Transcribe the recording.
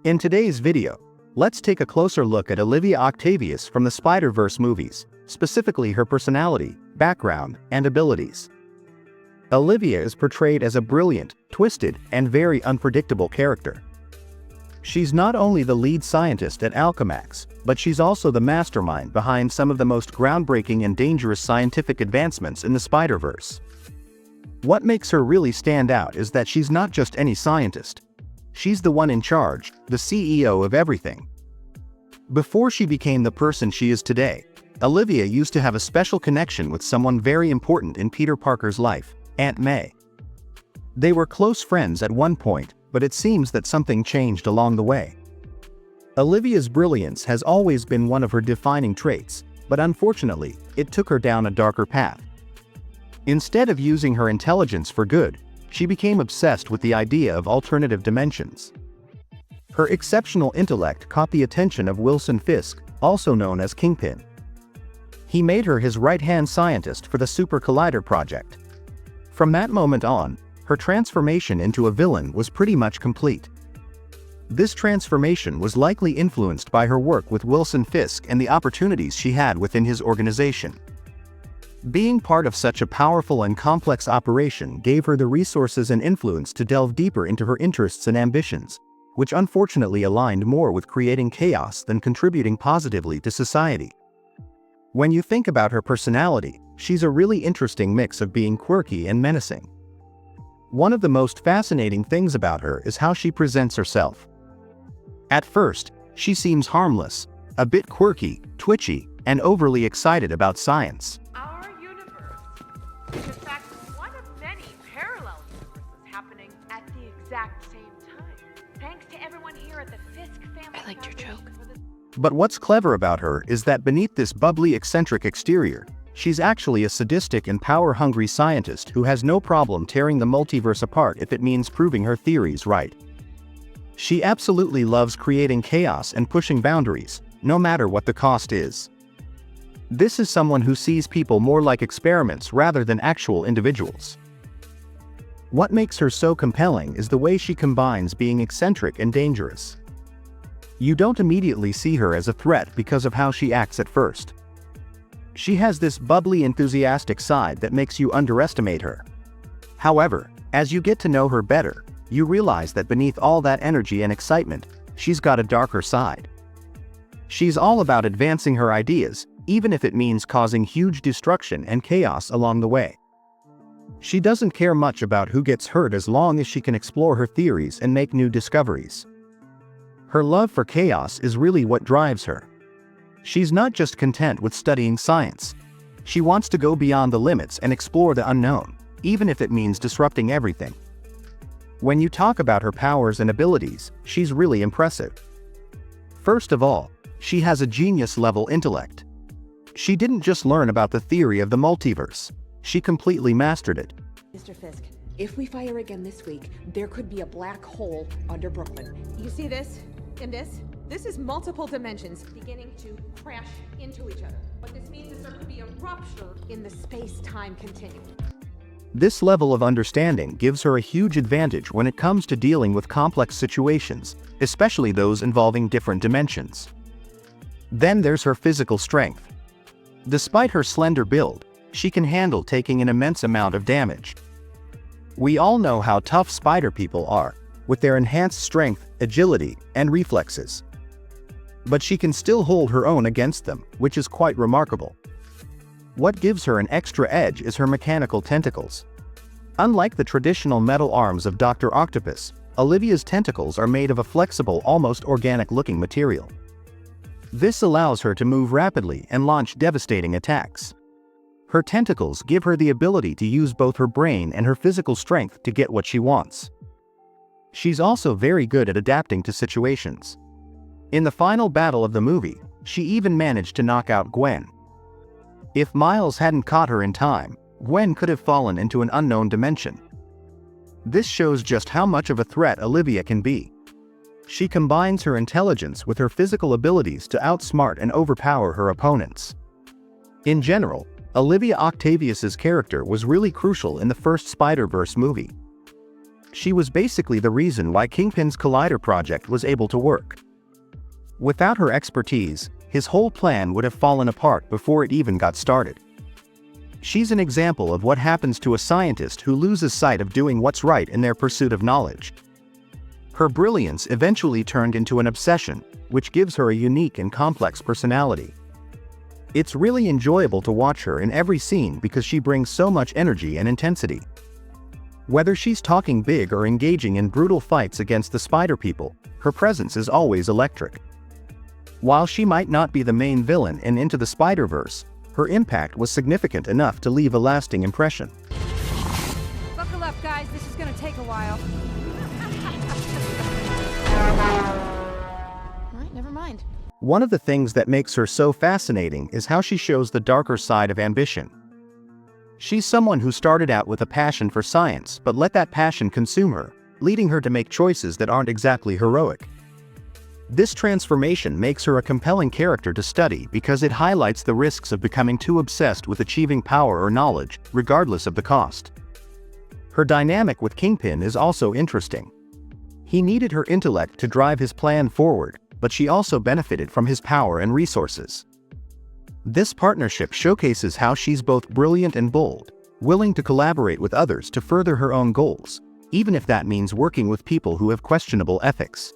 In today's video, let's take a closer look at Olivia Octavius from the Spider-Verse movies, specifically her personality, background, and abilities. Olivia is portrayed as a brilliant, twisted, and very unpredictable character. She's not only the lead scientist at Alchemax, but she's also the mastermind behind some of the most groundbreaking and dangerous scientific advancements in the Spider-Verse. What makes her really stand out is that she's not just any scientist. She's the one in charge, the CEO of everything. Before she became the person she is today, Olivia used to have a special connection with someone very important in Peter Parker's life, Aunt May. They were close friends at one point, but it seems that something changed along the way. Olivia's brilliance has always been one of her defining traits, but unfortunately, it took her down a darker path. Instead of using her intelligence for good, she became obsessed with the idea of alternative dimensions. Her exceptional intellect caught the attention of Wilson Fisk, also known as Kingpin. He made her his right-hand scientist for the Super Collider project. From that moment on, her transformation into a villain was pretty much complete. This transformation was likely influenced by her work with Wilson Fisk and the opportunities she had within his organization. Being part of such a powerful and complex operation gave her the resources and influence to delve deeper into her interests and ambitions, which unfortunately aligned more with creating chaos than contributing positively to society. When you think about her personality, she's a really interesting mix of being quirky and menacing. One of the most fascinating things about her is how she presents herself. At first, she seems harmless, a bit quirky, twitchy, and overly excited about science. Our universe is in fact one of many parallel universes happening at the exact same time. Thanks to everyone here at the Fisk family. I liked your joke. But what's clever about her is that beneath this bubbly, eccentric exterior, she's actually a sadistic and power-hungry scientist who has no problem tearing the multiverse apart if it means proving her theories right. She absolutely loves creating chaos and pushing boundaries, no matter what the cost is. This is someone who sees people more like experiments rather than actual individuals. What makes her so compelling is the way she combines being eccentric and dangerous. You don't immediately see her as a threat because of how she acts at first. She has this bubbly, enthusiastic side that makes you underestimate her. However, as you get to know her better, you realize that beneath all that energy and excitement, she's got a darker side. She's all about advancing her ideas, even if it means causing huge destruction and chaos along the way. She doesn't care much about who gets hurt as long as she can explore her theories and make new discoveries. Her love for chaos is really what drives her. She's not just content with studying science. She wants to go beyond the limits and explore the unknown, even if it means disrupting everything. When you talk about her powers and abilities, she's really impressive. First of all, she has a genius-level intellect. She didn't just learn about the theory of the multiverse. She completely mastered it. Mr. Fisk, if we fire again this week, there could be a black hole under Brooklyn. You see this? And this? This is multiple dimensions beginning to crash into each other. What this means is there could be a rupture in the space-time continuum. This level of understanding gives her a huge advantage when it comes to dealing with complex situations, especially those involving different dimensions. Then there's her physical strength. Despite her slender build, she can handle taking an immense amount of damage. We all know how tough spider people are, with their enhanced strength, agility, and reflexes. But she can still hold her own against them, which is quite remarkable. What gives her an extra edge is her mechanical tentacles. Unlike the traditional metal arms of Dr. Octopus, Olivia's tentacles are made of a flexible, almost organic-looking material. This allows her to move rapidly and launch devastating attacks. Her tentacles give her the ability to use both her brain and her physical strength to get what she wants. She's also very good at adapting to situations. In the final battle of the movie, she even managed to knock out Gwen. If Miles hadn't caught her in time, Gwen could have fallen into an unknown dimension. This shows just how much of a threat Olivia can be. She combines her intelligence with her physical abilities to outsmart and overpower her opponents. In general, Olivia Octavius's character was really crucial in the first Spider-Verse movie. She was basically the reason why Kingpin's Collider project was able to work. Without her expertise, his whole plan would have fallen apart before it even got started. She's an example of what happens to a scientist who loses sight of doing what's right in their pursuit of knowledge. Her brilliance eventually turned into an obsession, which gives her a unique and complex personality. It's really enjoyable to watch her in every scene because she brings so much energy and intensity. Whether she's talking big or engaging in brutal fights against the Spider People, her presence is always electric. While she might not be the main villain in Into the Spider-Verse, her impact was significant enough to leave a lasting impression. Buckle up, guys. This is gonna take a while. All right, never mind. One of the things that makes her so fascinating is how she shows the darker side of ambition. She's someone who started out with a passion for science but let that passion consume her, leading her to make choices that aren't exactly heroic. This transformation makes her a compelling character to study because it highlights the risks of becoming too obsessed with achieving power or knowledge, regardless of the cost. Her dynamic with Kingpin is also interesting. He needed her intellect to drive his plan forward, but she also benefited from his power and resources. This partnership showcases how she's both brilliant and bold, willing to collaborate with others to further her own goals, even if that means working with people who have questionable ethics.